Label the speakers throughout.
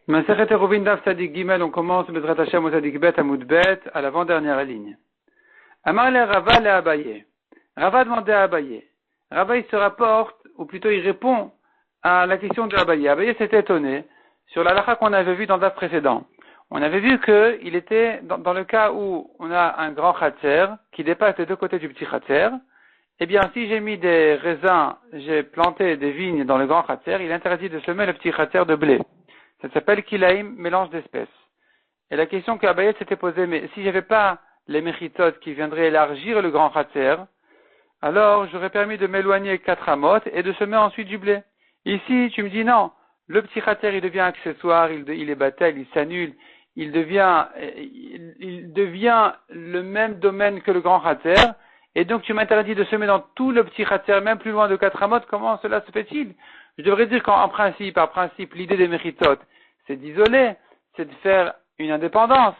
Speaker 1: Masechet Eruvin Daf Tzadik Gimel, on commence Bezrat Hashem au Tzadik Bet Amud Bet à l'avant-dernière ligne. Amar le Rava le Abaye. Rava demandait à Abaye. Rava il se rapporte, ou plutôt il répond à la question de Abaye. Abaye s'était étonné sur la lacha qu'on avait vue dans le Daf précédent. On avait vu que il était dans le cas où on a un grand khatser qui dépasse les deux côtés du petit khatser. Eh bien, si j'ai mis des raisins, j'ai planté des vignes dans le grand khatser, il est interdit de semer le petit khatser de blé. Ça s'appelle kilaïm, mélange d'espèces. Et la question qu'Abaye s'était posée, mais si j'avais pas les méchitot qui viendraient élargir le grand khatser, alors j'aurais permis de m'éloigner 4 amot et de semer ensuite du blé. Ici, tu me dis non, le petit khatser il devient accessoire, il est battel, il s'annule, il devient le même domaine que le grand khatser, et donc tu m'interdis de semer dans tout le petit khatser, même plus loin de 4 amot, comment cela se fait-il? Je devrais dire qu'en principe, par principe, l'idée des méchitot, c'est d'isoler, c'est de faire une indépendance.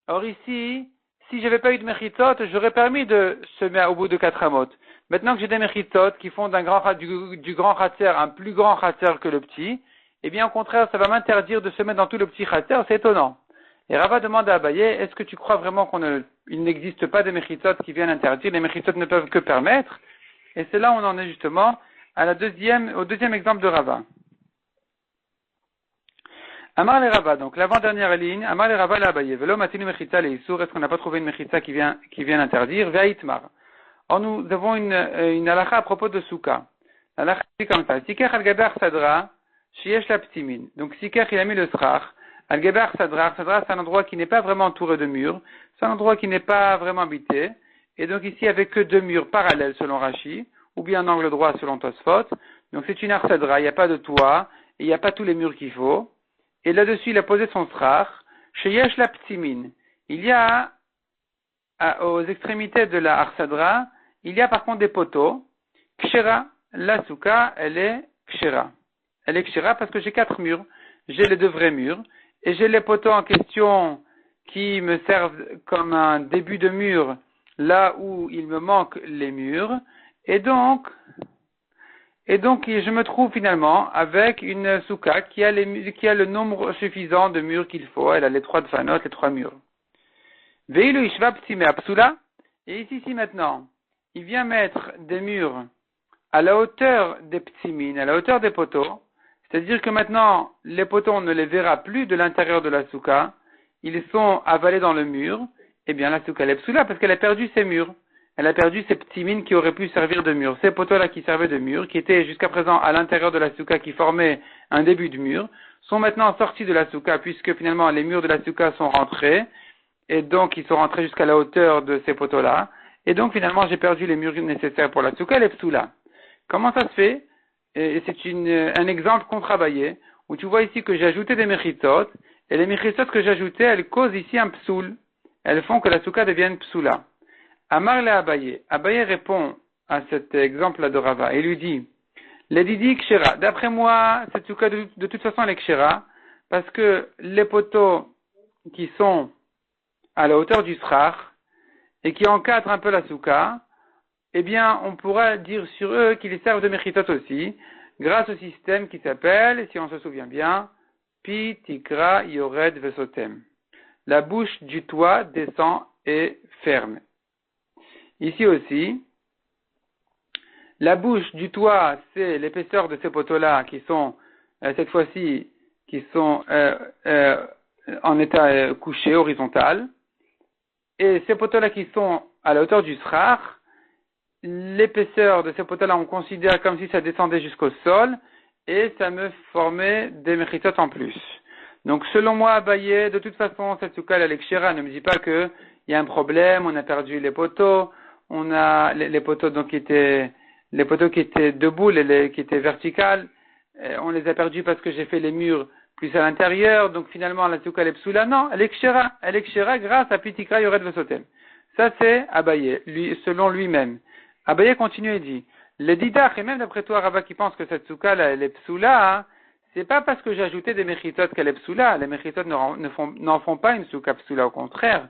Speaker 1: Or ici, si j'avais pas eu de méchitot, j'aurais permis de semer au bout de 4 amot. Maintenant que j'ai des méchitot qui font du grand khatser un plus grand khatser que le petit, eh bien au contraire, ça va m'interdire de semer dans tout le petit khatser, c'est étonnant. Et Rava demande à Abaye, est-ce que tu crois vraiment qu'il n'existe pas de méchitot qui viennent interdire, les méchitot ne peuvent que permettre? Et c'est là où on en est justement au deuxième exemple de Rava. Amar le Rava, donc l'avant-dernière ligne, Amar le Rava l'Abaye, Velo matinu mechitza le Issour, est-ce qu'on n'a pas trouvé une mechitza qui vient interdire? Ve'aitmar. Or nous avons une halakha à propos de Souka. L'halakha dit comme ça, Sikech al-gaber sadra, shiesh la ptimin. Donc Sikech il a mis le srach, al-gaber sadra c'est un endroit qui n'est pas vraiment entouré de murs, c'est un endroit qui n'est pas vraiment habité, et donc ici avec que 2 murs parallèles selon Rashi, ou bien un angle droit selon Tosfot. Donc c'est une arsadra, il n'y a pas de toit, et il n'y a pas tous les murs qu'il faut. Et là-dessus, il a posé son srach, sheyesh la ptimin. Il y a, aux extrémités de la arsadra, il y a par contre des poteaux. Kshera, la souka, elle est kshera. Elle est kshera parce que j'ai 4 murs. J'ai les 2 vrais murs, et j'ai les poteaux en question qui me servent comme un début de mur, là où il me manque les murs. Et donc, je me trouve finalement avec une souka qui a le nombre suffisant de murs qu'il faut. Elle a les 3 dfanot, les 3 murs. Veilu ishva ptime apsula. Et ici maintenant, il vient mettre des murs à la hauteur des ptimin, à la hauteur des poteaux. C'est-à-dire que maintenant, les poteaux, on ne les verra plus de l'intérieur de la souka. Ils sont avalés dans le mur. Eh bien, la souka, elle est psula parce qu'elle a perdu ses murs. Elle a perdu ces petits mines qui auraient pu servir de mur. Ces poteaux-là qui servaient de mur, qui étaient jusqu'à présent à l'intérieur de la souka, qui formaient un début de mur, sont maintenant sortis de la souka, puisque finalement les murs de la souka sont rentrés, et donc ils sont rentrés jusqu'à la hauteur de ces poteaux-là, et donc finalement j'ai perdu les murs nécessaires pour la souka, elle est psoula. Comment ça se fait? Et c'est un exemple contre Abaye, où tu vois ici que j'ai ajouté des méchitot, et les méchitot que j'ai ajoutées, elles causent ici un psoul. Elles font que la souka devienne psoula. Amar le Abaye. Abaye répond à cet exemple-là de Rava et lui dit, les didi kshera. D'après moi, cette souka de toute façon elle est kshera, parce que les poteaux qui sont à la hauteur du srach et qui encadrent un peu la souka, eh bien, on pourra dire sur eux qu'ils servent de méchitot aussi, grâce au système qui s'appelle, si on se souvient bien, pi tikra yored vesotem. La bouche du toit descend et ferme. Ici aussi, la bouche du toit, c'est l'épaisseur de ces poteaux-là qui sont, cette fois-ci, qui sont en état couché, horizontal. Et ces poteaux-là qui sont à la hauteur du srach, l'épaisseur de ces poteaux-là, on considère comme si ça descendait jusqu'au sol, et ça me formait des méchitot en plus. Donc selon moi, Abaye, de toute façon, cette souka, la lekshera, ne me dit pas qu'il y a un problème, on a perdu les poteaux, on a les poteaux donc qui étaient debout, qui étaient verticales, on les a perdus parce que j'ai fait les murs plus à l'intérieur, donc finalement la souka est psoula. Non, elle est kshera grâce à pitikra yored vesotem. Ça c'est Abaye, selon lui-même. Abaye continue et dit, les didach, et même d'après toi Rava qui pense que cette souka là, elle est psoula, hein, c'est pas parce que j'ai ajouté des méchitot qu'elle est psoula. Les méchitot n'en font pas une souka psoula, au contraire.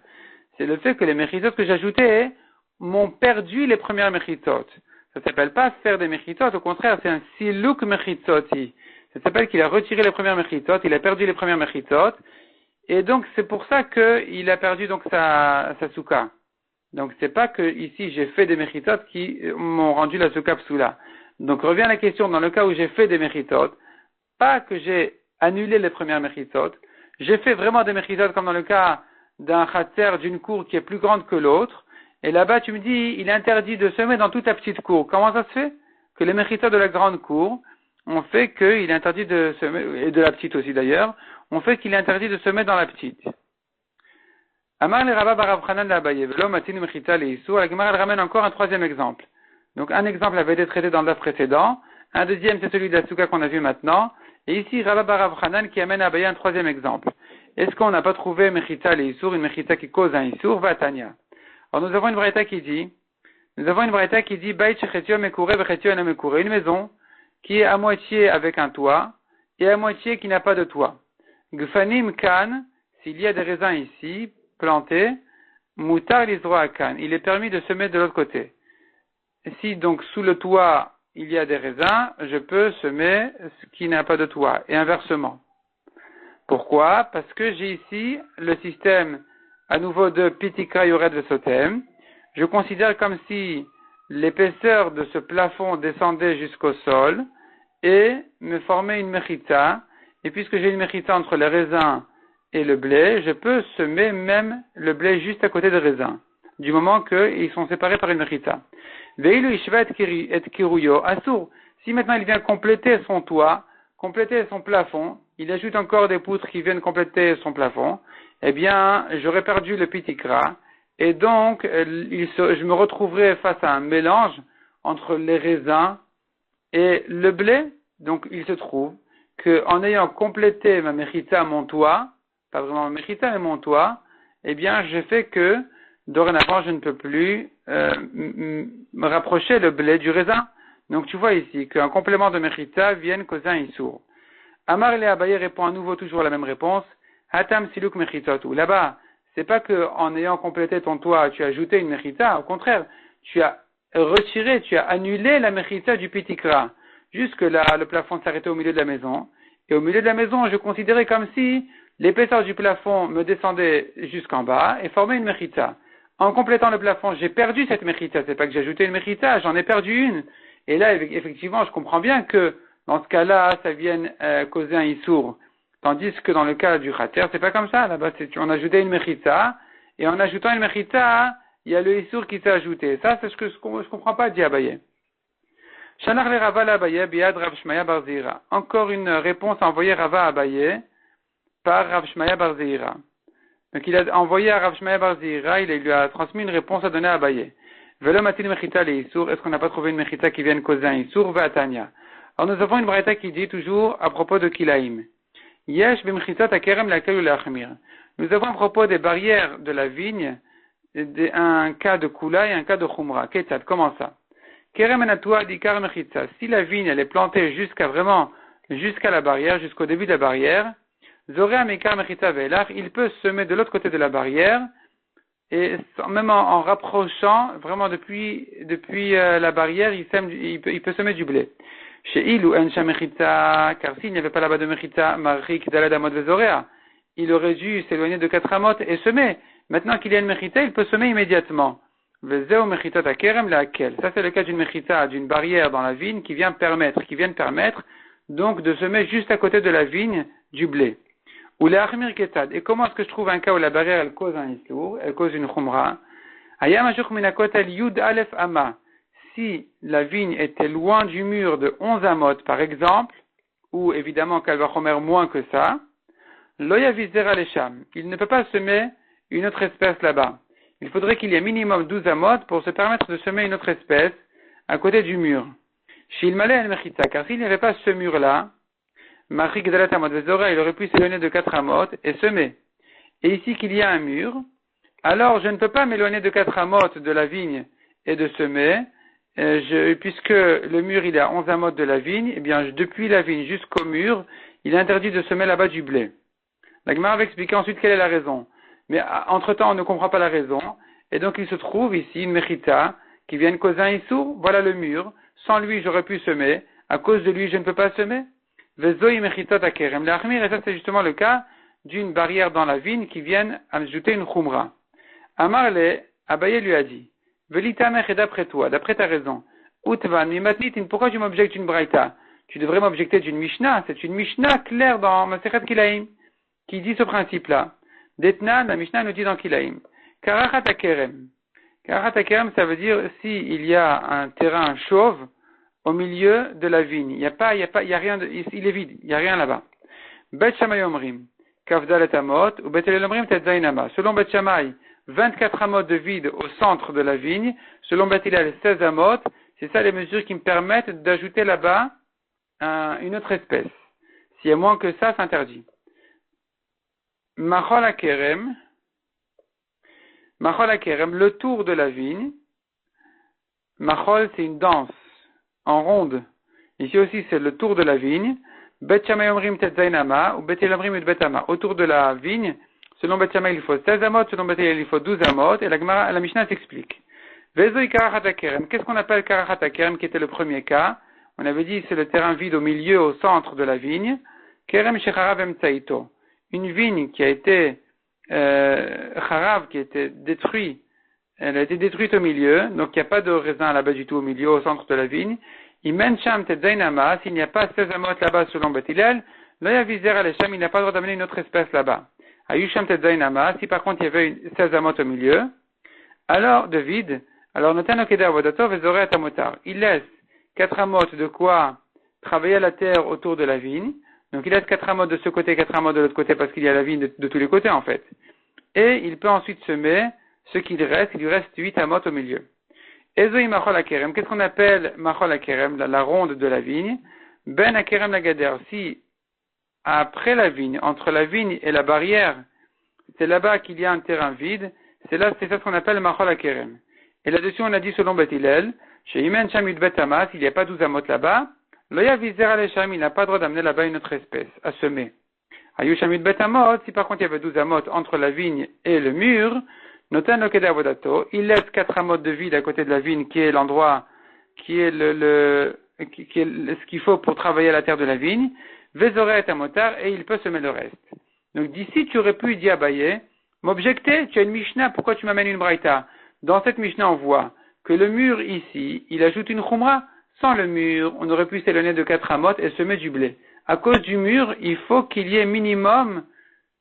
Speaker 1: C'est le fait que les méchitot que j'ai ajoutés m'ont perdu les premières méchitot. Ça s'appelle pas faire des méchitot, au contraire, c'est un silouk méchitoti. Ça s'appelle qu'il a retiré les premières mechitot, il a perdu les premières mechitot, et donc c'est pour ça qu'il a perdu donc sa souka. Donc c'est pas que ici j'ai fait des mechitot qui m'ont rendu la souka psoula. Donc revient la question, dans le cas où j'ai fait des mechitot, pas que j'ai annulé les premières mechitot, j'ai fait vraiment des mechitot comme dans le cas d'un khatser d'une cour qui est plus grande que l'autre, et là-bas tu me dis, il est interdit de semer dans toute la petite cour. Comment ça se fait? Que les mechitot de la grande cour ont fait qu'il est interdit de semer, et de la petite aussi d'ailleurs, ont fait qu'il est interdit de semer dans la petite. Amar le Rabba Barav Chanan l'Abaye, velo matinu mechita le Issur. La Gemara elle ramène encore un troisième exemple. Donc un exemple avait été traité dans le daf précédent, un deuxième c'est celui de la souka qu'on a vu maintenant, et ici Rabba Barav Chanan qui amène à Abaye un troisième exemple. Est-ce qu'on n'a pas trouvé mechita le Issur, une mechita qui cause un Issur, va Tanya. Alors nous avons une braïta qui dit, Bait shechetio mekure vechetio ena mekure, une maison qui est à moitié avec un toit et à moitié qui n'a pas de toit. Gfanim kan, s'il y a des raisins ici, plantés, mutar l'isroa kan, il est permis de semer de l'autre côté. Si donc sous le toit il y a des raisins, je peux semer ce qui n'a pas de toit, et inversement. Pourquoi? Parce que j'ai ici le système à nouveau de pitikra yored vesotem. Je considère comme si l'épaisseur de ce plafond descendait jusqu'au sol et me formait une mechita. Et puisque j'ai une mechita entre les raisins et le blé, je peux semer même le blé juste à côté des raisins, du moment qu'ils sont séparés par une mechita. Veilu ishva et kiruyo asur. Si maintenant il vient compléter son toit, compléter son plafond, il ajoute encore des poutres qui viennent compléter son plafond, eh bien, j'aurais perdu le pitikra. Et donc, je me retrouverai face à un mélange entre les raisins et le blé. Donc, il se trouve qu'en ayant complété ma mechita, mon toit, pas vraiment ma mechita, mais mon toit, eh bien, je fais que, dorénavant, je ne peux plus me rapprocher le blé du raisin. Donc, tu vois ici qu'un complément de mechita vienne causer un issour. Amar et Abaye répond à nouveau toujours la même réponse. Hatam siluk mechitotu. Là-bas, c'est pas que en ayant complété ton toit, tu as ajouté une mechita. Au contraire, tu as retiré, tu as annulé la mechita du pitikra. Jusque là, le plafond s'arrêtait au milieu de la maison. Et au milieu de la maison, je considérais comme si l'épaisseur du plafond me descendait jusqu'en bas et formait une mechita. En complétant le plafond, j'ai perdu cette mechita. C'est pas que j'ai ajouté une mechita, j'en ai perdu une. Et là, effectivement, je comprends bien que dans ce cas-là, ça vienne causer un issour. Tandis que dans le cas du khater, c'est pas comme ça. Là-bas, on a ajouté une mechita, et en ajoutant une mechita, il y a le issour qui s'est ajouté. Ça, c'est ce que je comprends pas, dit Abaye. Shanach le Rava l'Abaye, biad Rav Shmaya bar Zira. Encore une réponse envoyée Rava à Abaye par Rav Shmaya bar Zira. Donc il a envoyé à Rav Shmaya bar Zira, il lui a transmis une réponse à donner à Abaye. Velo matil mechita le issour. Est-ce qu'on n'a pas trouvé une mechita qui vienne causer un issour? Va Tanya. Alors nous avons une braïta qui dit toujours à propos de Kilaïm. Yesh b'mchitzat hakerem lakel ou lachmir. Nous avons à propos des barrières de la vigne un cas de kula et un cas de chumra. Ketzat, comment ça? Kerem enatua dikar mechitza. Si la vigne elle est plantée jusqu'à la barrière, jusqu'au début de la barrière, zorea mekar mechitza ve'elach, il peut semer de l'autre côté de la barrière et même en rapprochant vraiment depuis la barrière, il peut semer du blé. Chez il ou en mechitza, car s'il n'y avait pas là-bas de mechitza, marik dalad amot vezorea, il aurait dû s'éloigner de 4 amot et semer. Maintenant qu'il y a une mechita, il peut semer immédiatement. Vezeu mechitat hakerem lakel. Ça c'est le cas d'une mechita, d'une barrière dans la vigne qui vient permettre donc de semer juste à côté de la vigne du blé. Ou la achmir ketad. Et comment est-ce que je trouve un cas où la barrière elle cause un islour, elle cause une chumra? Ayam ashuk minakotel yud alef ama. Si la vigne était loin du mur de 11 amot, par exemple, ou évidemment qu'elle va chomer moins que ça, loya vizera lesham. Il ne peut pas semer une autre espèce là-bas. Il faudrait qu'il y ait minimum 12 amot pour se permettre de semer une autre espèce à côté du mur. Shilmale el mechitza, car s'il n'y avait pas ce mur-là, Marik dalat amot vezora, il aurait pu s'éloigner de 4 amot et semer. Et ici qu'il y a un mur, alors je ne peux pas m'éloigner de 4 amot de la vigne et de semer, puisque le mur il est à 11 amot de la vigne, eh bien depuis la vigne jusqu'au mur, il est interdit de semer là-bas du blé. La Gemara va expliquer ensuite quelle est la raison. Mais entre-temps, on ne comprend pas la raison. Et donc, il se trouve ici une mechita qui vient causer un issour. Voilà le mur. Sans lui, j'aurais pu semer. À cause de lui, je ne peux pas semer. Vezoi mechitot akerem. L'achmir, et ça c'est justement le cas d'une barrière dans la vigne qui vienne ajouter une khumra. Amarle, Abaye lui a dit, Velitamech et d'après toi, d'après ta raison, Utvan, mimatnitin, pourquoi tu m'objectes d'une braïta? Tu devrais m'objecter d'une Mishnah, c'est une Mishnah claire dans Masechet Kilaim, qui dit ce principe-là. Detnan, la Mishnah nous dit dans Kilaim. Karachat akerem. Karachat akerem, ça veut dire si il y a un terrain chauve au milieu de la vigne. Il y a rien, il est vide, il n'y a rien là-bas. Bet Shammai Omrim, Kavdal et Amot, ou Bet Hillel Omrim, Tetzain Ama. Selon Bet Shammai, 24 amot de vide au centre de la vigne. Selon Bet Hillel, 16 amot. C'est ça les mesures qui me permettent d'ajouter là-bas une autre espèce. S'il y a moins que ça, c'est interdit. Machol akerem, le tour de la vigne. Machol, c'est une danse en ronde. Ici aussi, c'est le tour de la vigne. Bet Shammai Omrim Tetzain Ama, ou Bet Hillel Omrim Bet Ama. Autour de la vigne, selon Bet Shammai, il faut 16 amot, selon Bet Hillel, il faut 12 amot, et la Mishnah s'explique. Vezoi karachat akerem. Qu'est-ce qu'on appelle karachat akerem, qui était le premier cas? On avait dit c'est le terrain vide au milieu, au centre de la vigne. Kerem shecharav emtsaito. Une vigne qui a été charav, qui a été détruite. Elle a été détruite au milieu, donc il n'y a pas de raisin là-bas du tout au milieu, au centre de la vigne. Imen sham tetzain ama, s'il n'y a pas 16 amot là-bas selon Bet Hillel, loya vizer alesham, il n'a pas le droit d'amener une autre espèce là-bas. Ayusham tetzain ama, si par contre il y avait 16 amot au milieu, alors de vide, alors notano keder vodato vezore atamotar. Il laisse 4 amot de quoi travailler la terre autour de la vigne. Donc il laisse 4 amot de ce côté, 4 amot de l'autre côté parce qu'il y a la vigne de tous les côtés en fait. Et il peut ensuite semer ce qu'il reste, il lui reste 8 amot au milieu. Ezoi machol akerem, qu'est-ce qu'on appelle machol akerem, la ronde de la vigne? Ben akerem la gader, si après la vigne, entre la vigne et la barrière, c'est là-bas qu'il y a un terrain vide, c'est ça ce qu'on appelle machol akerem. Et là-dessus on a dit selon Bet Hillel, chez Imen Shamid Betama, s'il n'y a pas 12 amot là-bas, Loya Vizer Alesham, il n'a pas le droit d'amener là-bas une autre espèce, à semer. Ayu Shamid Betamot, si par contre il y avait 12 amot entre la vigne et le mur, Notan Lokeda Vodato, il laisse 4 amot de vide à côté de la vigne, qui est l'endroit, qui est ce qu'il faut pour travailler la terre de la vigne, Vezoret Amotar, et il peut semer le reste. Donc d'ici, tu aurais pu, dit Abaye, m'objecter, tu as une Mishnah, pourquoi tu m'amènes une Braïta? Dans cette Mishnah, on voit que le mur ici, il ajoute une khumra. Sans le mur, on aurait pu s'éloigner de 4 amot et semer du blé. À cause du mur, il faut qu'il y ait minimum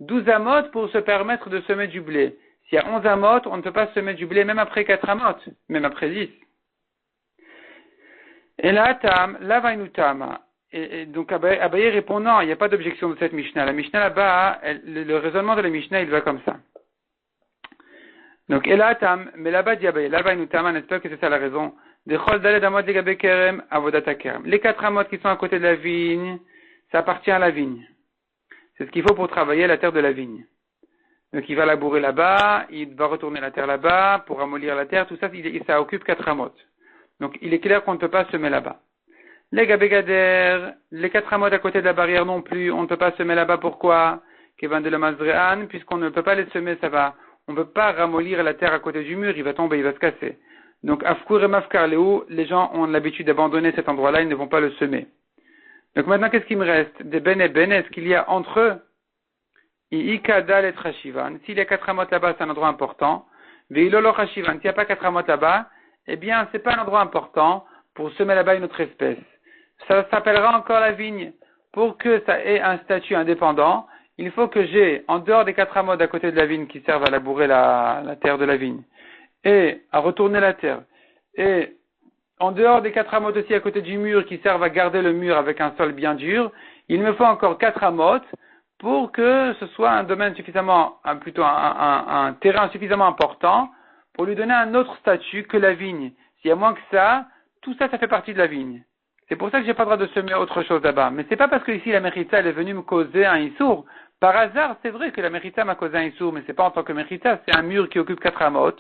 Speaker 1: 12 amot pour se permettre de semer du blé. S'il y a 11 amot, on ne peut pas semer du blé même après 4 amot, même après 10. Et là, tam, la vainutama. Et donc Abaye répond non, il n'y a pas d'objection de cette Mishnah. La Mishnah là-bas, le raisonnement de la Mishnah, il va comme ça. Donc, Elatam, mais là-bas, Diabaye, là-bas, nous t'amène, n'est-ce pas que c'est ça la raison? Les 4 amot qui sont à côté de la vigne, ça appartient à la vigne. C'est ce qu'il faut pour travailler la terre de la vigne. Donc, il va labourer là-bas, il va retourner la terre là-bas, pour ramollir la terre, tout ça, ça occupe 4 amot. Donc, il est clair qu'on ne peut pas semer là-bas. Les gabégadères, les 4 amot à côté de la barrière non plus, on ne peut pas semer là-bas, pourquoi? Kevan de la Mazrean, puisqu'on ne peut pas les semer, ça va. On ne peut pas ramollir la terre à côté du mur, il va tomber, il va se casser. Donc, Afkour et Mafkar Léou, les gens ont l'habitude d'abandonner cet endroit-là, ils ne vont pas le semer. Donc maintenant, qu'est-ce qu'il me reste? Des ben et ben, est-ce qu'il y a entre eux? Ikadal et Trashivan. S'il y a 4 amot là-bas, c'est un endroit important. Veilolo Trashivan. S'il n'y a pas 4 amot là-bas, eh bien, c'est pas un endroit important pour semer là-bas une autre espèce. Ça s'appellera encore la vigne. Pour que ça ait un statut indépendant, il faut que j'ai, en dehors des 4 amot à côté de la vigne qui servent à labourer la terre de la vigne, et à retourner la terre, et en dehors des 4 amot aussi à côté du mur qui servent à garder le mur avec un sol bien dur, il me faut encore 4 amot pour que ce soit un domaine suffisamment, plutôt un terrain suffisamment important pour lui donner un autre statut que la vigne. S'il y a moins que ça, tout ça, ça fait partie de la vigne. C'est pour ça que j'ai pas le droit de semer autre chose là-bas. Mais c'est pas parce que ici la Mérita elle est venue me causer un issour. Par hasard, c'est vrai que la Mérita m'a causé un issour, mais c'est pas en tant que Mérita, c'est un mur qui occupe 4 amot,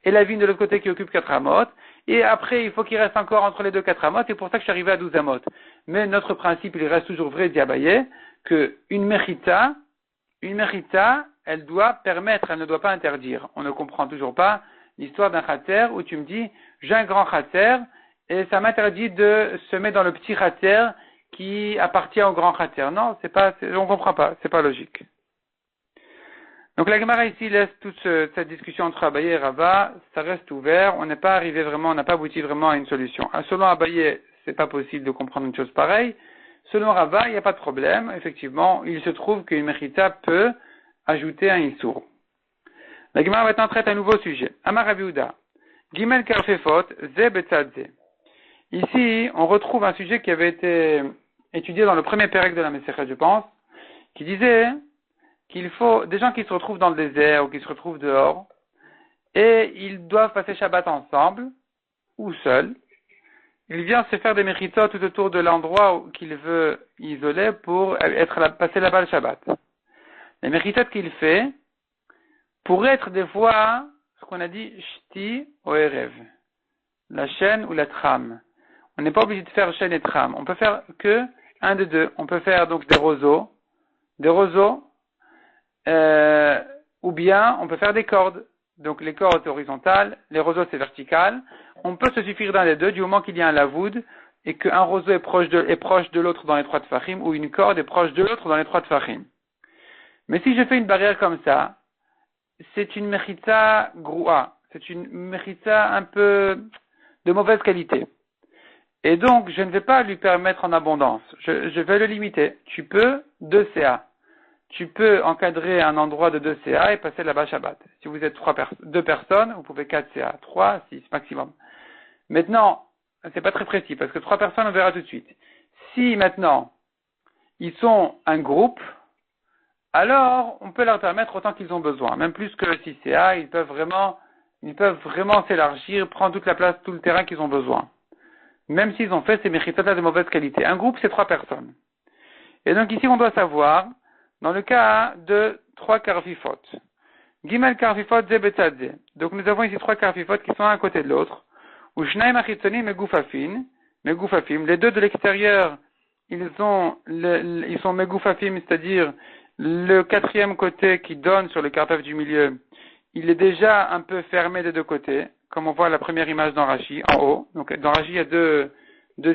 Speaker 1: et la vigne de l'autre côté qui occupe 4 amot, et après il faut qu'il reste encore entre les deux 4 amot, et pour ça que je suis arrivé à 12 amot. Mais notre principe, il reste toujours vrai, dit Abaye, que une Mérita, elle doit permettre, elle ne doit pas interdire. On ne comprend toujours pas l'histoire d'un khater où tu me dis, j'ai un grand khater, et ça m'interdit de semer dans le petit khater qui appartient au grand khater. Non, on comprend pas, c'est pas logique. Donc la Gemara ici laisse toute cette discussion entre Abaye et Rava, ça reste ouvert, on n'est pas arrivé vraiment, on n'a pas abouti vraiment à une solution. Selon Abaye, c'est pas possible de comprendre une chose pareille. Selon Rava, il n'y a pas de problème. Effectivement, il se trouve qu'une mechitza peut ajouter un issour. La Gemara maintenant traite un nouveau sujet. Amar Rabi Yehuda, Gimel Karfefot, Ze Betzadze. Ici, on retrouve un sujet qui avait été étudié dans le premier pérec de la Mesechah, je pense, qui disait qu'il faut des gens qui se retrouvent dans le désert ou qui se retrouvent dehors, et ils doivent passer Shabbat ensemble, ou seuls. Il vient se faire des méchitzot tout autour de l'endroit qu'il veut isoler pour passer là-bas le Shabbat. Les méchitzot qu'il fait pourraient être des fois ce qu'on a dit shti ou erev, la chaîne ou la trame. On n'est pas obligé de faire chaîne et trame. On peut faire que un des deux. On peut faire donc des roseaux, ou bien on peut faire des cordes. Donc les cordes c'est horizontal, les roseaux c'est vertical. On peut se suffire d'un des deux du moment qu'il y a un lavoud et qu'un roseau est proche de l'autre dans les 3 tfachim ou une corde est proche de l'autre dans les 3 tfachim. Mais si je fais une barrière comme ça, c'est une mechitza groua, c'est une mechitza un peu de mauvaise qualité. Et donc je ne vais pas lui permettre en abondance, je vais le limiter. Tu peux 2 CA. Tu peux encadrer un endroit de 2 CA et passer là-bas Shabbat. Si vous êtes 2 personnes, vous pouvez 4 CA, 3, 6 maximum. Maintenant, c'est pas très précis parce que 3 personnes, on verra tout de suite. Si maintenant, ils sont un groupe, alors on peut leur permettre autant qu'ils ont besoin. Même plus que 6 CA, ils peuvent vraiment s'élargir, prendre toute la place, tout le terrain qu'ils ont besoin. Même s'ils ont fait ces méchitotas de mauvaise qualité. Un groupe, c'est 3 personnes. Et donc ici, on doit savoir, dans le cas de 3 karfifot. Gimel karfifot ze betzadze. Donc nous avons ici 3 karfifot qui sont à côté de l'autre. Ou shnaim achitzonim megufafim. Les 2 de l'extérieur, ils sont megufafim, c'est-à-dire le 4e côté qui donne sur le karpef du milieu, il est déjà un peu fermé des 2 côtés, comme on voit la première image dans Rashi, en haut. Donc dans Rashi, il y a deux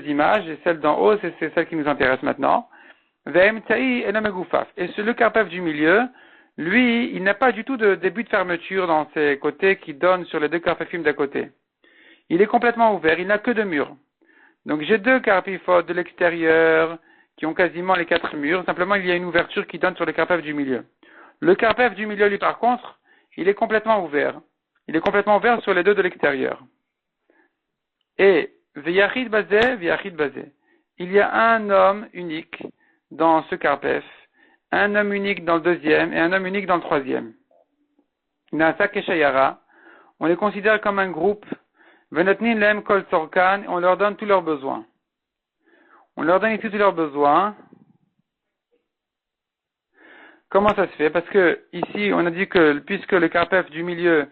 Speaker 1: images, et celle d'en haut, c'est celle qui nous intéresse maintenant. Et le karpef du milieu, lui, il n'a pas du tout de début de fermeture dans ses côtés qui donnent sur les 2 karpefim d'à côté. Il est complètement ouvert, il n'a que 2 murs. Donc j'ai 2 karpifot de l'extérieur qui ont quasiment les 4 murs, simplement il y a une ouverture qui donne sur le karpef du milieu. Le karpef du milieu, lui, par contre, il est complètement ouvert. Il est complètement ouvert sur les 2 de l'extérieur. Et veyachid bazé, il y a un homme unique dans ce karpef, un homme unique dans le 2e et un homme unique dans le 3e. Nasa keshayara, on les considère comme un groupe. Venotnin lem kol sorkan, on leur donne tous leurs besoins. On leur donne ici tous leurs besoins. Comment ça se fait? Parce que ici, on a dit que puisque le karpef du milieu,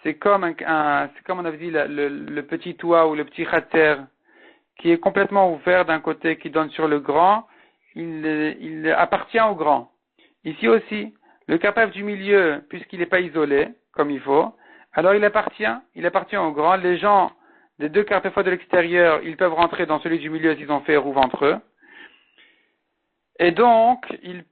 Speaker 1: c'est comme c'est comme on avait dit le petit toit ou le petit khater qui est complètement ouvert d'un côté qui donne sur le grand, il appartient au grand. Ici aussi, le karpef du milieu, puisqu'il n'est pas isolé comme il faut, alors il appartient au grand. Les gens des 2 karpefot de l'extérieur, ils peuvent rentrer dans celui du milieu s'ils ont fait rouvre entre eux. Et donc, ils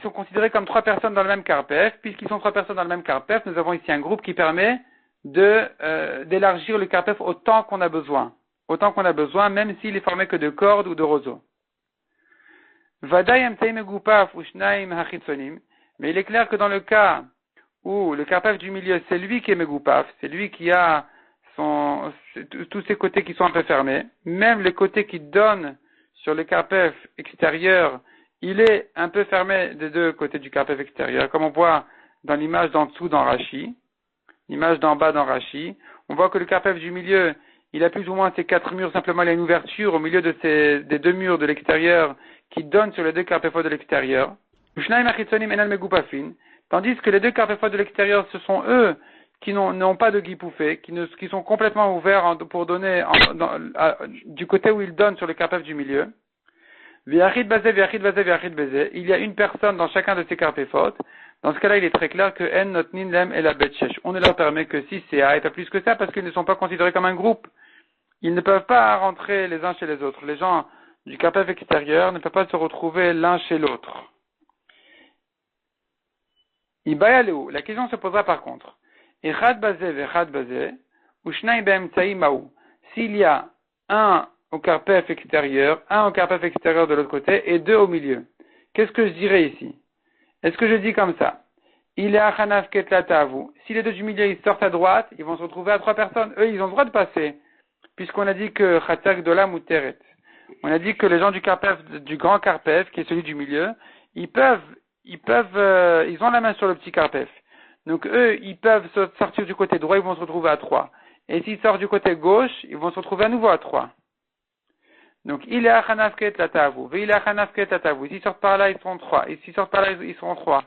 Speaker 1: sont considérés comme 3 personnes dans le même karpef. Puisqu'ils sont 3 personnes dans le même karpef, nous avons ici un groupe qui permet d'élargir le karpef autant qu'on a besoin. Autant qu'on a besoin, même s'il est formé que de cordes ou de roseaux. Mais il est clair que dans le cas où le karpef du milieu, c'est lui qui est megoupaf, c'est lui qui a tous ses côtés qui sont un peu fermés, même les côtés qui donnent sur le karpef extérieur, il est un peu fermé des 2 côtés du karpef extérieur, comme on voit dans l'image d'en dessous dans Rashi, l'image d'en bas dans Rashi. On voit que le karpef du milieu, il a plus ou moins ces 4 murs, simplement il y a une ouverture au milieu des 2 murs de l'extérieur qui donnent sur les 2 karpefot de l'extérieur. Tandis que les 2 karpefot de l'extérieur, ce sont eux qui n'ont pas de guipoufé, qui sont complètement ouverts pour donner du côté où ils donnent sur le karpef du milieu. Il y a une personne dans chacun de ces karpefot. Dans ce cas-là, il est très clair que en notnin lem et la betchesh. On ne leur permet que 6 CA et pas plus que ça parce qu'ils ne sont pas considérés comme un groupe. Ils ne peuvent pas rentrer les uns chez les autres. Les gens du karpef extérieur ne peuvent pas se retrouver l'un chez l'autre. Ibayaleu. La question se posera par contre. Echad bazé vechad bazé, ou shnai be'emtsaï maou. S'il y a un au karpef extérieur, un au karpef extérieur de l'autre côté et deux au milieu. Qu'est-ce que je dirais ici? Est-ce que je dis comme ça? Il est achanaf ketlatavu. Si les deux du milieu ils sortent à droite, ils vont se retrouver à trois personnes. Eux, ils ont le droit de passer. Puisqu'on a dit que chatzak dola muteret. On a dit que les gens du karpef, du grand karpef, qui est celui du milieu, ils ont la main sur le petit karpef. Donc eux, ils peuvent sortir du côté droit, ils vont se retrouver à 3. Et s'ils sortent du côté gauche, ils vont se retrouver à nouveau à 3. Donc il est achanaf ketlatavu. Il est achanaf ketlatavu. S'ils sortent par là, ils seront 3. Et s'ils sortent par là, ils seront 3.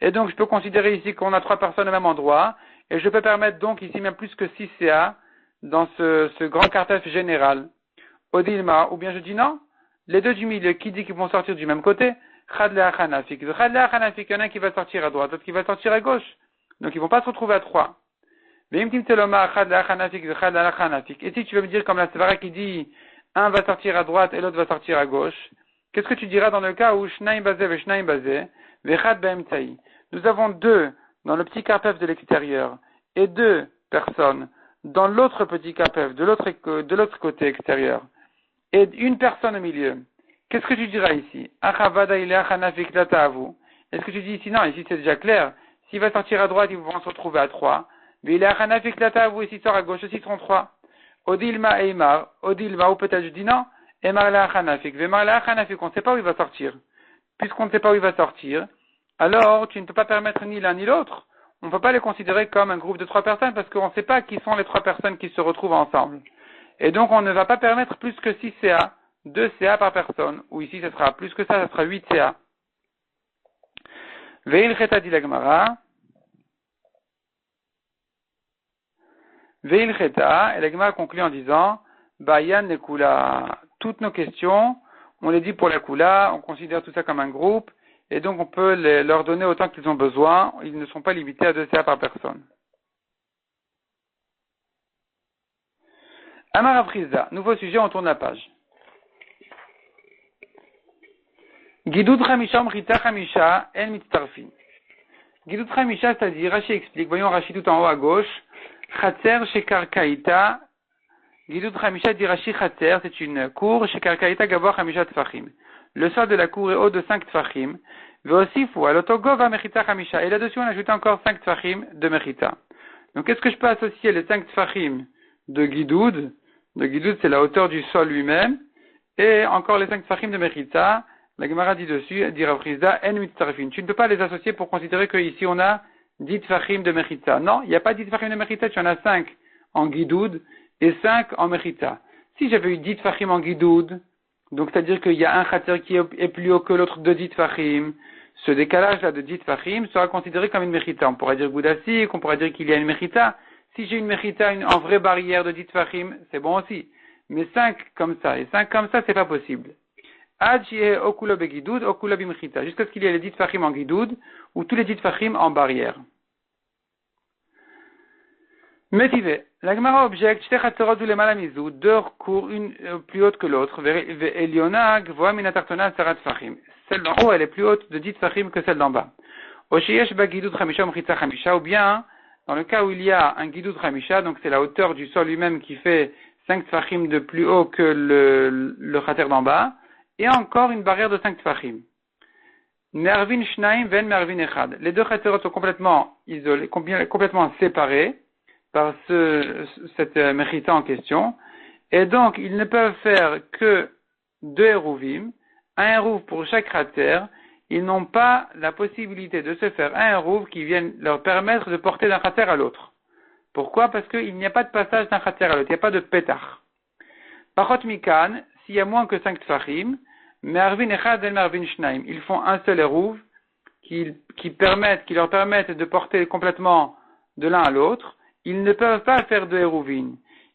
Speaker 1: Et donc je peux considérer ici qu'on a 3 personnes au même endroit. Et je peux permettre donc ici même plus que 6 CA dans ce grand karpef général. Odilma, ou bien je dis non, les deux du milieu, qui dit qu'ils vont sortir du même côté? Chad le achanafik. Il y en a un qui va sortir à droite, l'autre qui va sortir à gauche. Donc ils vont pas se retrouver à 3. Et si tu veux me dire comme la Svara qui dit, un va sortir à droite et l'autre va sortir à gauche, qu'est-ce que tu diras dans le cas où shnaim bazé ve shnaim bazé, vechad be'emtsaï? Nous avons deux dans le petit karpef de l'extérieur et deux personnes dans l'autre petit karpef de l'autre côté extérieur et une personne au milieu. Qu'est-ce que tu diras ici? Est-ce que tu dis ici? Non, ici c'est déjà clair. S'il va sortir à droite, ils vont se retrouver à 3. Mais il est achanafik latavu, et s'il sort à gauche aussi, ils seront 3. Odilma Eimar, Odilma, ou peut-être je dis non, Eimar la achanafik, Vemar la achanafik, on ne sait pas où il va sortir. Puisqu'on ne sait pas où il va sortir, alors tu ne peux pas permettre ni l'un ni l'autre. On ne peut pas les considérer comme un groupe de 3 personnes parce qu'on ne sait pas qui sont les 3 personnes qui se retrouvent ensemble. Et donc on ne va pas permettre plus que 6 CA, 2 CA par personne, ou ici ce sera plus que ça sera 8 CA. Veil cheta dit la Gemara. Veil cheta, et la Gemara conclut en disant, Bayan ne kula. Toutes nos questions, on les dit pour la kula, on considère tout ça comme un groupe, et donc on peut leur donner autant qu'ils ont besoin, ils ne sont pas limités à 2 CA par personne. Amar Afrizda, nouveau sujet, on tourne la page. Gidud Chamisha Mchita Chamisha En Mitztarfin. Gidud Chamisha, c'est-à-dire, Rashi explique, voyons Rashi tout en haut à gauche, Chatzer Shekarkaïta, Gidud Chamisha dit Rashi Chatzer, c'est une cour, Shekarkaïta Gavoa Chamisha Tfachim. Le sol de la cour est haut de 5 Tfachim, Veosifu, Alotogova Mechita Chamisha, et là-dessus on ajoute encore 5 Tfachim de Mechita. Donc est-ce que je peux associer les 5 Tfachim de Gidud? De Gidud, c'est la hauteur du sol lui-même, et encore les 5 Tfachim de Mechita. La Gemara dit dessus, dit Rav Chizda, en mitzarfin. Tu ne peux pas les associer pour considérer qu'ici on a 10 tfachim de mechita. Non, il n'y a pas 10 tfachim de mechita, tu en as 5 en guidoud et 5 en mechita. Si j'avais eu 10 tfachim en guidoud, donc c'est-à-dire qu'il y a un khater qui est plus haut que l'autre de 10 tfachim, ce décalage-là de 10 tfachim sera considéré comme une mechita. On pourrait dire goudasik, on pourrait dire qu'il y a une mechita. Si j'ai une mechita, en vraie barrière de 10 tfachim, c'est bon aussi. Mais 5 comme ça et 5 comme ça, c'est pas possible. Jusqu'à ce qu'il y ait les 10 tfachim en guidoud, ou tous les 10 tfachim en barrière. Métivé. La Gemara objecte, deux cours, une plus haute que l'autre. Celle d'en haut, elle est plus haute de 10 tfachim que celle d'en bas. Ou bien, dans le cas où il y a un guidoud chamisha, donc c'est la hauteur du sol lui-même qui fait 5 tfachim de plus haut que le khater d'en bas, et encore une barrière de 5 tfachim. Mervin shnaim ven mervin echad. Les deux khaterot sont complètement isolés, complètement séparés par cette mechita en question. Et donc, ils ne peuvent faire que 2 hérouvim, un hérouv pour chaque khater. Ils n'ont pas la possibilité de se faire un hérouv qui vienne leur permettre de porter d'un khater à l'autre. Pourquoi? Parce qu'il n'y a pas de passage d'un khater à l'autre, il n'y a pas de pétach. Pachot mikan, s'il y a moins que 5 tfachim, Mervin echad el mervin shnaim. Ils font un seul hérouv qui leur permettent de porter complètement de l'un à l'autre. Ils ne peuvent pas faire de hérouvin.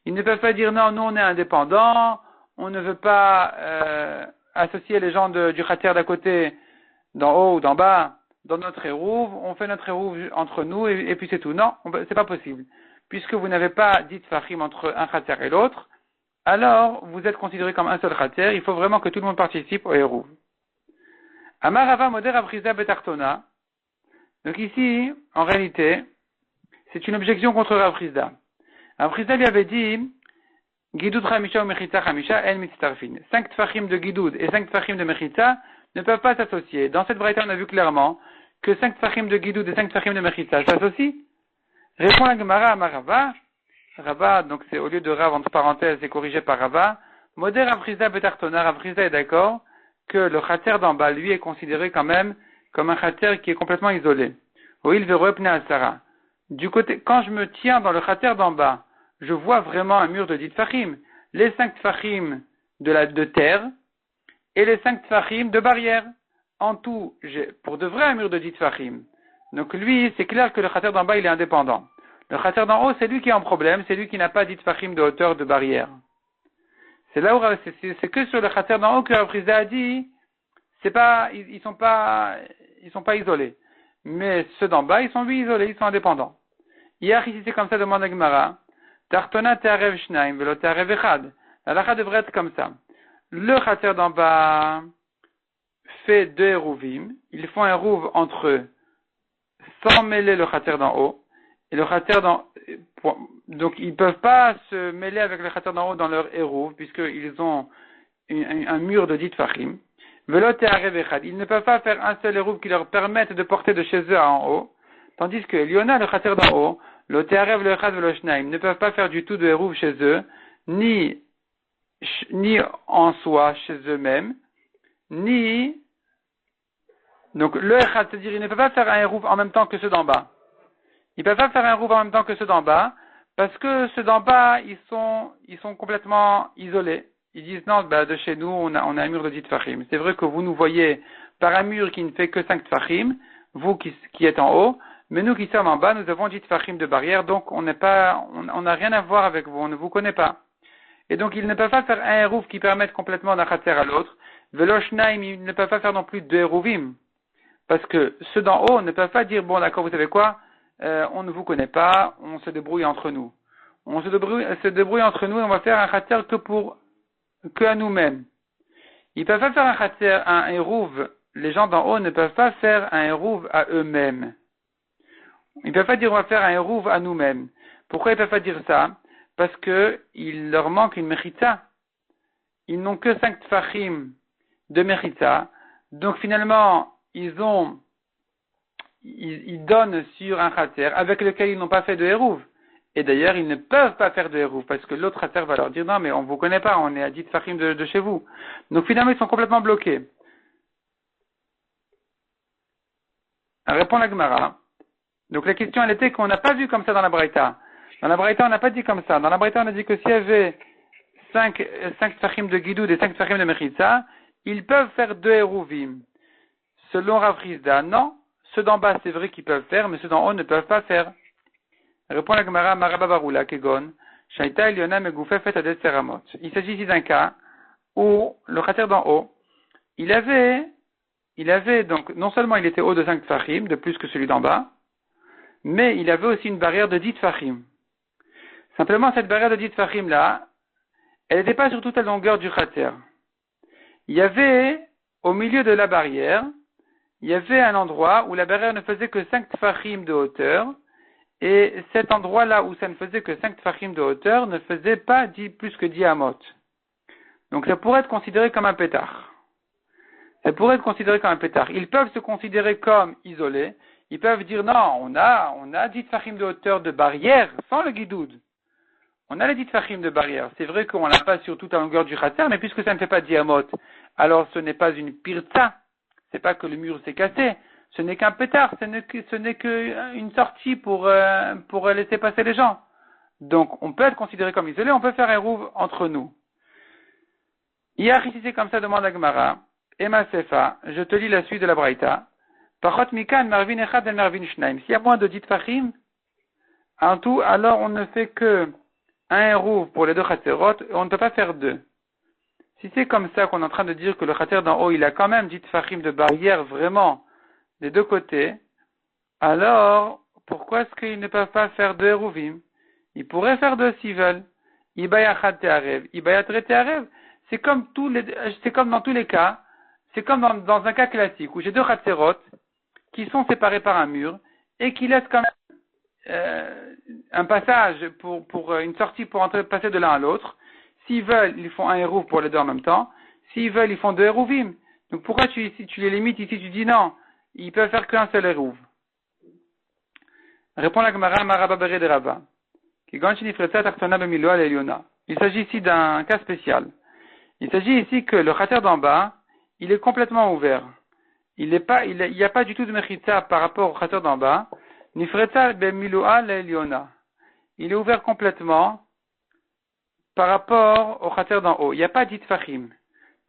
Speaker 1: Ils ne peuvent pas dire non, nous on est indépendants, on ne veut pas associer les gens du khater d'à côté, d'en haut ou d'en bas, dans notre hérouv, on fait notre hérouv entre nous et puis c'est tout. Non, c'est pas possible. Puisque vous n'avez pas dit tfachim entre un khater et l'autre, alors vous êtes considéré comme un seul khater, il faut vraiment que tout le monde participe au Hérouv. Amar Rava Moder Rav Chizda Betartona. Donc ici, en réalité, c'est une objection contre Rav Chizda. Rav Chizda lui avait dit, Gidoud Chamisha ou Mechitza Chamisha El Mitztarfin. 5 tfachim de Gidoud et 5 tfachim de Mechitza ne peuvent pas s'associer. Dans cette braïta, on a vu clairement que 5 tfachim de Gidoud et 5 tfachim de Mechitza s'associent. Répond la Gemara à Marava. Rava, donc c'est au lieu de Rav entre parenthèses, c'est corrigé par Rava. Moder Rav Chizda Betartona. Rav Chizda est d'accord que le khater d'en bas, lui, est considéré quand même comme un khater qui est complètement isolé. Oil veropne asara. Du côté, quand je me tiens dans le khater d'en bas, je vois vraiment un mur de 10 tfachim. Les 5 tfachim de terre et les 5 tfachim de barrière. En tout, j'ai pour de vrai un mur de 10 tfachim. Donc lui, c'est clair que le khater d'en bas, il est indépendant. Le khater d'en haut, c'est lui qui est en problème, c'est lui qui n'a pas 10 tfachim de hauteur de barrière. C'est là où c'est que sur le khater d'en haut que Rav Chizda a dit, c'est pas, ils sont pas isolés. Mais ceux d'en bas, ils sont lui isolés, ils sont indépendants. Hier, ici, c'est comme ça, demande Gemara. Tartona te'arev shnaim, velo te'arev echad. La lacha devrait être comme ça. Le khater d'en bas fait 2 hérouvim. Ils font un hérouv entre eux, sans mêler le khater d'en haut. Et le khater donc ils peuvent pas se mêler avec le khater d'en haut dans leur hérouv, puisqu'ils ont un mur de 10 tfachim. Velo te'arev echad. Ils ne peuvent pas faire un seul hérouv qui leur permette de porter de chez eux à en haut. Tandis que Liona, le khater d'en haut, le te'arev, le echad, le shnaim, ne peuvent pas faire du tout de hérouv chez eux, ni en soi, chez eux-mêmes, ni, donc le echad, c'est-à-dire, ils ne peuvent pas faire un hérouv en même temps que ceux d'en bas. Ils peuvent pas faire un hérouv en même temps que ceux d'en bas, parce que ceux d'en bas, ils sont complètement isolés. Ils disent, non, de chez nous, on a un mur de 10 tfachim. C'est vrai que vous nous voyez par un mur qui ne fait que 5 tfachim, vous qui êtes en haut, mais nous qui sommes en bas, nous avons 10 tfachim de barrière, donc on n'a rien à voir avec vous, on ne vous connaît pas. Et donc ils ne peuvent pas faire un hérouv qui permette complètement d'un khater à l'autre. Velo shnaim, ils ne peuvent pas faire non plus 2 hérouvim. Parce que ceux d'en haut ne peuvent pas dire, bon d'accord, vous savez quoi, on ne vous connaît pas, on se débrouille entre nous. On se débrouille entre nous et on va faire un khater que à nous-mêmes. Ils peuvent pas faire un hérouv. Les gens d'en haut ne peuvent pas faire un hérouv à eux-mêmes. Ils ne peuvent pas dire on va faire un hérouv à nous-mêmes. Pourquoi ils ne peuvent pas dire ça? Parce que il leur manque une mechitza. Ils n'ont que 5 tfachim de mechitza. Donc finalement, ils donnent sur un khater avec lequel ils n'ont pas fait de hérouv. Et d'ailleurs, ils ne peuvent pas faire de hérouv parce que l'autre khater va leur dire non, mais on ne vous connaît pas, on est à 10 tfachim de chez vous. Donc finalement, ils sont complètement bloqués. Répond la Gemara. Donc la question, elle était qu'on n'a pas vu comme ça dans la Braïta. Dans la Braïta, on n'a pas dit comme ça. Dans la Braïta, on a dit que s'il y avait 5 tfachim de Gidoud et 5 tfachim de Mechitza, ils peuvent faire 2 hérouvim. Selon Rav Chizda, non. Ceux d'en bas, c'est vrai qu'ils peuvent faire, mais ceux d'en haut ne peuvent pas faire. Répond la Gemara, Maraba Barula, Kegon, Shaita Eliona Megoufefet Adet Seramot. Il s'agit ici d'un cas où le khater d'en haut, il avait donc, non seulement il était haut de 5 tfachim, de plus que celui d'en bas, mais il avait aussi une barrière de 10 tfachim. Simplement, cette barrière de 10 tfachim là, elle n'était pas sur toute la longueur du khater. Il y avait, au milieu de la barrière, il y avait un endroit où la barrière ne faisait que 5 tfachim de hauteur, et cet endroit-là où ça ne faisait que 5 tfachim de hauteur ne faisait pas plus que 10 amot. Donc ça pourrait être considéré comme un pétard. Ça pourrait être considéré comme un pétard. Ils peuvent se considérer comme isolés. Ils peuvent dire non, on a 10 tfachim de hauteur de barrière sans le guidoud. On a les 10 tfachim de barrière. C'est vrai qu'on l'a pas sur toute la longueur du khater, mais puisque ça ne fait pas 10 amot, alors ce n'est pas une pirza. C'est pas que le mur s'est cassé. Ce n'est qu'un pétard. Ce n'est qu'une sortie pour laisser passer les gens. Donc, on peut être considéré comme isolé, on peut faire un rouve entre nous. Hier, ici, c'est comme ça, demande à Gemara. Ema Sefa, je te lis la suite de la Braïta. Pachot Mikan, Marvin Echad et Marvin Shnaim. S'il y a moins de 10 tfachim, en tout, alors on ne fait que un hérouv pour les 2 khaterot, et on ne peut pas faire 2. Si c'est comme ça qu'on est en train de dire que le khater d'en haut, il a quand même 10 tfachim de barrière vraiment des 2 côtés, alors pourquoi est-ce qu'ils ne peuvent pas faire 2 hérouvim? Ils pourraient faire 2 s'ils veulent. Ibaya chad te'arev, ibaya tre te'arev. C'est comme dans tous les cas, c'est comme dans un cas classique où j'ai deux chatserot qui sont séparés par un mur et qui laissent quand même un passage pour une sortie pour passer de l'un à l'autre. S'ils veulent, ils font un hérouf pour les deux en même temps. S'ils veulent, ils font deux hérouvim. Donc pourquoi si tu les limites ici, tu dis non, ils peuvent faire qu'un seul hérouv. Répond la Gemara Maraba Bere de Rabba. Il s'agit ici d'un cas spécial. Il s'agit ici que le khater d'en bas, il est complètement ouvert. Il n'y a pas du tout de mechitza par rapport au khater d'en bas. Nifretza bemiloa le'eliona. Il est ouvert complètement par rapport au khater d'en haut. Il n'y a pas d'itfachim.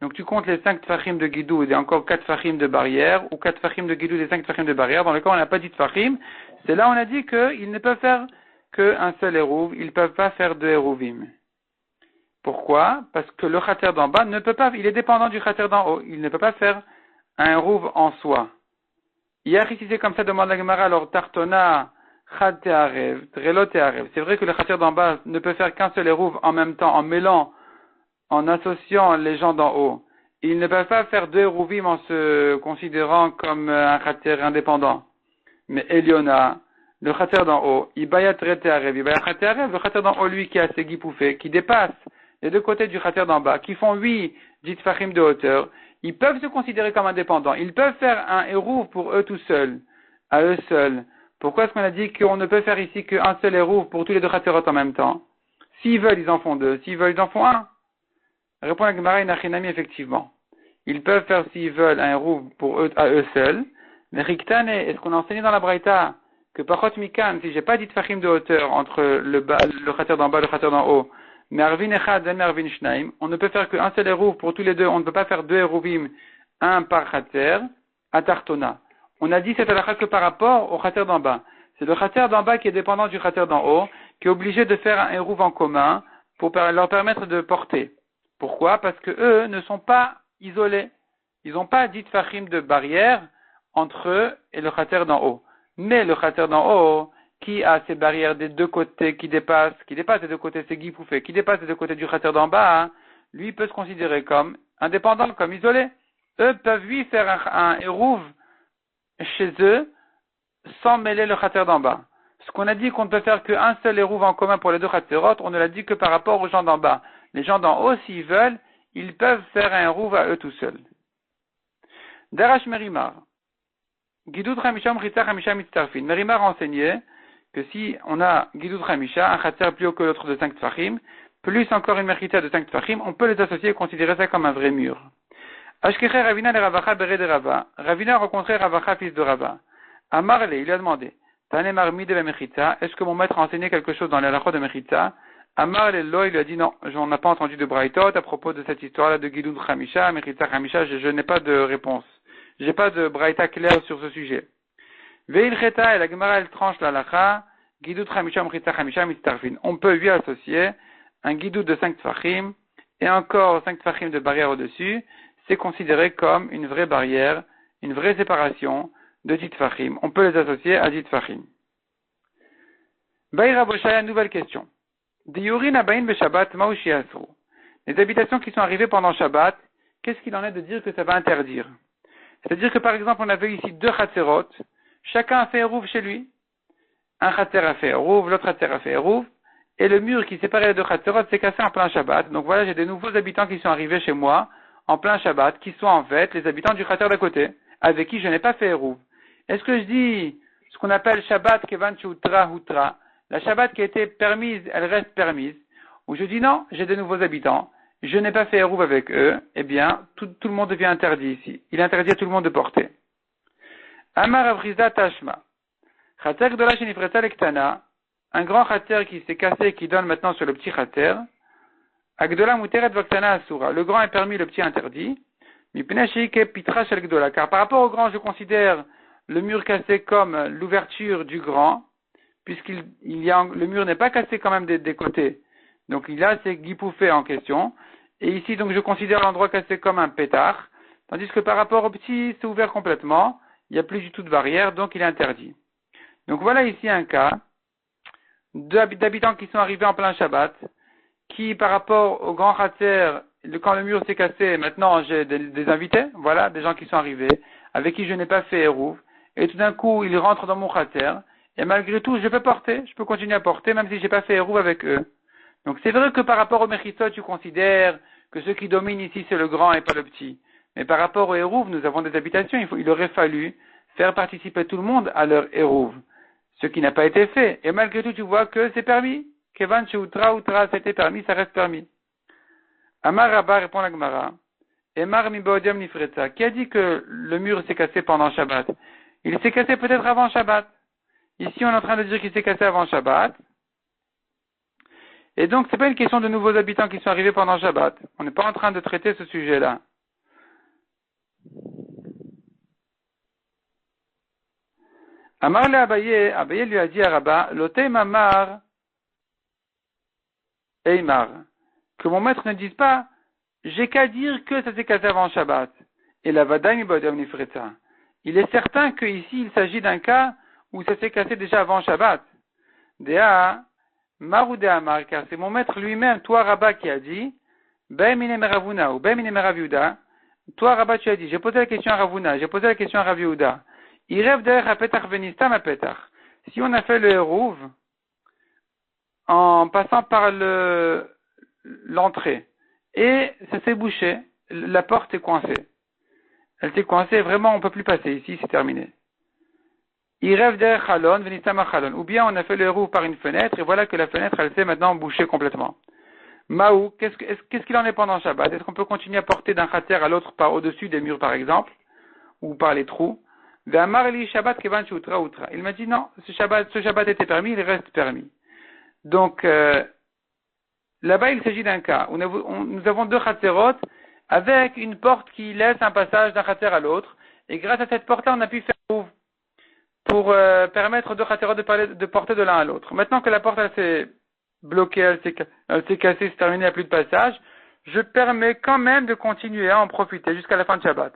Speaker 1: Donc tu comptes les 5 tfachim de guidoud et encore 4 tfachim de barrière, ou 4 tfachim de guidoud et 5 tfachim de barrière, dans le cas où on n'a pas d'itfachim. C'est là où on a dit qu'ils ne peuvent faire qu'un seul hérouv, ils ne peuvent pas faire deux hérouvim. Pourquoi? Parce que le khater d'en bas ne peut pas, il est dépendant du khater d'en haut, il ne peut pas faire un hérouv en soi. Hier, ici c'est comme ça, demande la Gemara, alors tartona, chad te'arev, trelo te'arev. C'est vrai que le khater d'en bas ne peut faire qu'un seul hérouv en même temps, en mêlant, en associant les gens d'en haut. Ils ne peuvent pas faire deux hérouvim en se considérant comme un khater indépendant. Mais Eliona, le khater d'en haut, le khater d'en haut, lui, qui a ses guipoufés, qui dépasse les deux côtés du khater d'en bas, qui font 8 ditfachim de hauteur, ils peuvent se considérer comme indépendants. Ils peuvent faire un hérouv pour eux tout seuls, à eux seuls. Pourquoi est-ce qu'on a dit qu'on ne peut faire ici qu'un seul hérouv pour tous les deux khaterot en même temps? S'ils veulent, ils en font deux. S'ils veulent, ils en font un. Répond la Gemara Inachinami, effectivement. Ils peuvent faire, s'ils veulent, un hérouv pour eux, à eux seuls. Mais Riktane, est-ce qu'on a enseigné dans la Braïta que Pachot Mikan, si j'ai pas dit Tfachim de hauteur entre le khater d'en bas et le khater d'en haut, Mervin Echad et Mervin Shnaim, on ne peut faire qu'un seul hérouv pour tous les deux, on ne peut pas faire deux hérouvim, un par khater, à Tartona. On a dit cette halakha que par rapport au khater d'en bas. C'est le khater d'en bas qui est dépendant du khater d'en haut, qui est obligé de faire un hérouv en commun pour leur permettre de porter. Pourquoi? Parce que eux ne sont pas isolés. Ils n'ont pas dit Tfachim de barrière entre eux et le khater d'en haut. Mais le khater d'en haut, qui a ces barrières des deux côtés, qui dépasse des deux côtés, ses guipoufés, qui dépasse des deux côtés du khater d'en bas, lui peut se considérer comme indépendant, comme isolé. Eux peuvent lui faire un hérouv chez eux, sans mêler le khater d'en bas. Ce qu'on a dit qu'on ne peut faire qu'un seul hérouv en commun pour les deux khaterot, on ne l'a dit que par rapport aux gens d'en bas. Les gens d'en haut, s'ils veulent, ils peuvent faire un hérouv à eux tout seuls. Darash Merimar. Gidoud Chamisha Mchitza Chamisha Mitztarfin. Merimar a enseigné que si on a Gidoud Chamisha, un khatser plus haut que l'autre de 5 tfachim, plus encore une mechita de 5 tfachim, on peut les associer et considérer ça comme un vrai mur. Ashkeche Ravina le Ravacha Bere de Rava. Ravina a rencontré Ravacha, fils de Rava. Amarle, il lui a demandé, Tanemar Mide de Mechitza, est-ce que mon maître a enseigné quelque chose dans les halachot de Mechitza? Amarle Lo, il lui a dit non, on n'a pas entendu de Braithot à propos de cette histoire-là de Gidoud Chamisha, Mechitza Chamisha, je n'ai pas de réponse. J'ai pas de braïta claire sur ce sujet. Ve'il cheta et la Gemara elle tranche la lacha, guidout chamisha mchitza chamisha mitztarfin. On peut lui associer un guidout de 5 tfachim et encore 5 tfachim de barrière au-dessus. C'est considéré comme une vraie barrière, une vraie séparation de 10 tfachim. On peut les associer à 10 tfachim. Baïra Boshaya, nouvelle question. Diyurin abayin be Shabbat ma'ushi asru. Les habitations qui sont arrivées pendant Shabbat, qu'est-ce qu'il en est de dire que ça va interdire? C'est-à-dire que par exemple, on avait ici 2 khatserot, chacun a fait hérouv chez lui. Un khatser a fait hérouv, l'autre khatser a fait hérouv, et le mur qui séparait les 2 khatserot s'est cassé en plein Shabbat. Donc voilà, j'ai des nouveaux habitants qui sont arrivés chez moi, en plein Shabbat, qui sont en fait les habitants du khatser d'à côté, avec qui je n'ai pas fait hérouv. Est-ce que je dis ce qu'on appelle Shabbat kevan chutra hutra, la Shabbat qui a été permise, elle reste permise, ou je dis non, j'ai des nouveaux habitants, je n'ai pas fait hérouv avec eux, eh bien, tout le monde devient interdit ici. Il est interdit à tout le monde de porter. Amar Avriza Tashma. Khater Gdola Shenifreta Lektana. Un grand khater qui s'est cassé et qui donne maintenant sur le petit khater. Agdola Muteret Vaktana Asura. Le grand est permis, le petit interdit. Mipne Sheike Pitra Shel Gdola. Car par rapport au grand, je considère le mur cassé comme l'ouverture du grand, le mur n'est pas cassé quand même des côtés. Donc il a ses guipoufés en question. Et ici, donc, je considère l'endroit cassé comme un pétard. Tandis que par rapport au petit, c'est ouvert complètement. Il n'y a plus du tout de barrière, donc il est interdit. Donc voilà ici un cas d'habitants qui sont arrivés en plein Shabbat, qui, par rapport au grand khater, quand le mur s'est cassé, maintenant j'ai des invités, voilà, des gens qui sont arrivés, avec qui je n'ai pas fait Hérouv, et tout d'un coup, ils rentrent dans mon khater, et malgré tout, je peux porter, je peux continuer à porter, même si j'ai pas fait Hérouv avec eux. Donc c'est vrai que par rapport au Mechitzot, tu considères que ce qui domine ici, c'est le grand et pas le petit. Mais par rapport au Hérouv, nous avons des habitations, il aurait fallu faire participer tout le monde à leur Hérouv, ce qui n'a pas été fait. Et malgré tout, tu vois que c'est permis. Kevan Sheutra Outra, c'était permis, ça reste permis. Amar Rabba répond la Gemara. Emar mi Baodiam Nifretza. Qui a dit que le mur s'est cassé pendant Shabbat? Il s'est cassé peut-être avant Shabbat. Ici, on est en train de dire qu'il s'est cassé avant Shabbat. Et donc, c'est pas une question de nouveaux habitants qui sont arrivés pendant Shabbat. On n'est pas en train de traiter ce sujet-là. Amar le Abaye, Abaye lui a dit à Rabba, Loté Mamar Eimar. Que mon maître ne dise pas, j'ai qu'à dire que ça s'est cassé avant Shabbat. Et la Vadaï mi Baodiam Nifretza. Il est certain qu'ici, il s'agit d'un cas où ça s'est cassé déjà avant Shabbat. Dea, Marou de Amar, car c'est mon maître lui-même, toi Rabba, qui a dit, Be'emine Meravuna ou Be'emine Meraviuda, toi Rabba, tu as dit, j'ai posé la question à Ravuna, j'ai posé la question à Raviuda. Il rêve derrière à Petach Venistam à Petach. Si on a fait le Hérouv, en passant par l'entrée, et ça s'est bouché, la porte est coincée. Elle s'est coincée, vraiment on ne peut plus passer ici, c'est terminé. Il rêve derrière Chalon, Venistam à Chalon. Ou bien on a fait le Hérouv par une fenêtre, et voilà que la fenêtre, elle s'est maintenant bouchée complètement. Maou, qu'est-ce qu'il en est pendant Shabbat? Est-ce qu'on peut continuer à porter d'un khater à l'autre par au-dessus des murs, par exemple, ou par les trous? Shabbat kevan outra outra. Il m'a dit non, ce Shabbat était permis, il reste permis. Donc, là-bas, il s'agit d'un cas où nous avons deux khaterot avec une porte qui laisse un passage d'un khater à l'autre, et grâce à cette porte-là, on a pu faire ouvre pour permettre aux deux khaterot de porter de l'un à l'autre. Maintenant que la porte elle s'est bloquée, elle s'est cassée, c'est terminé, il n'y a plus de passage, je permets quand même de continuer à en profiter jusqu'à la fin de Shabbat.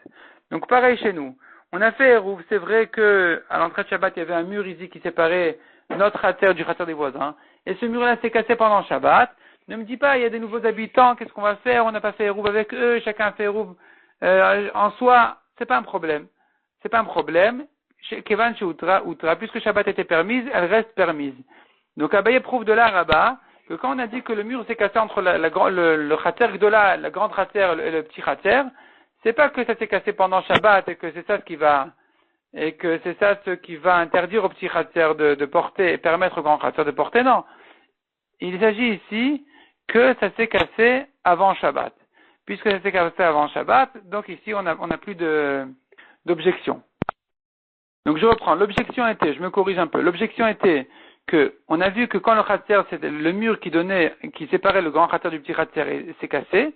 Speaker 1: Donc pareil chez nous. On a fait Hérouv, c'est vrai que à l'entrée de Shabbat, il y avait un mur ici qui séparait notre khater du khater des voisins. Et ce mur-là s'est cassé pendant Shabbat. Ne me dis pas, il y a des nouveaux habitants, qu'est-ce qu'on va faire? On n'a pas fait Hérouv avec eux, chacun a fait Hérouv en soi, c'est pas un problème. C'est pas un problème. Kevan Outra, puisque Shabbat était permise, elle reste permise. Donc Abaye prouve de là, Rabba, que quand on a dit que le mur s'est cassé entre le khater Gdola, la grande khater et le petit khater, c'est pas que ça s'est cassé pendant Shabbat et que c'est ça ce qui va interdire au petit khater de porter et permettre au grand khater de porter, non. Il s'agit ici que ça s'est cassé avant Shabbat. Puisque ça s'est cassé avant Shabbat, donc ici on a plus d'objection. Donc je reprends. L'objection était, je me corrige un peu, l'objection était que, on a vu que quand le khater, c'était le mur qui séparait le grand khater du petit khater s'est cassé,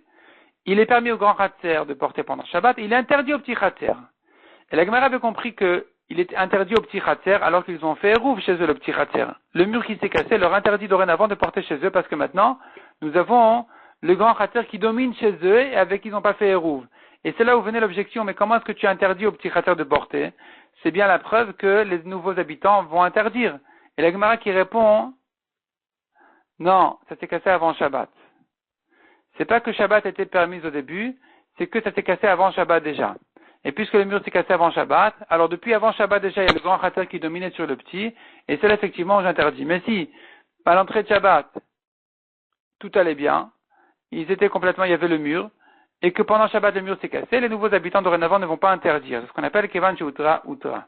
Speaker 1: il est permis au grand khater de porter pendant Shabbat, il est interdit au petit khater. Et la Gemara avait compris que il est interdit au petit khater alors qu'ils ont fait Hérouv chez eux, le petit khater. Le mur qui s'est cassé leur interdit dorénavant de porter chez eux parce que maintenant, nous avons le grand khater qui domine chez eux et avec qui ils n'ont pas fait Hérouv. Et c'est là où venait l'objection, mais comment est-ce que tu interdis au petit khater de porter? C'est bien la preuve que les nouveaux habitants vont interdire. Et la Gemara qui répond, non, ça s'est cassé avant Shabbat. C'est pas que Shabbat était permis au début, c'est que ça s'est cassé avant Shabbat déjà. Et puisque le mur s'est cassé avant Shabbat, alors depuis avant Shabbat déjà, il y a le grand khater qui dominait sur le petit, et c'est là effectivement où j'interdis. Mais si, à l'entrée de Shabbat, tout allait bien, il y avait le mur, et que pendant Shabbat le mur s'est cassé, les nouveaux habitants dorénavant ne vont pas interdire. C'est ce qu'on appelle Kevan Outra Outra.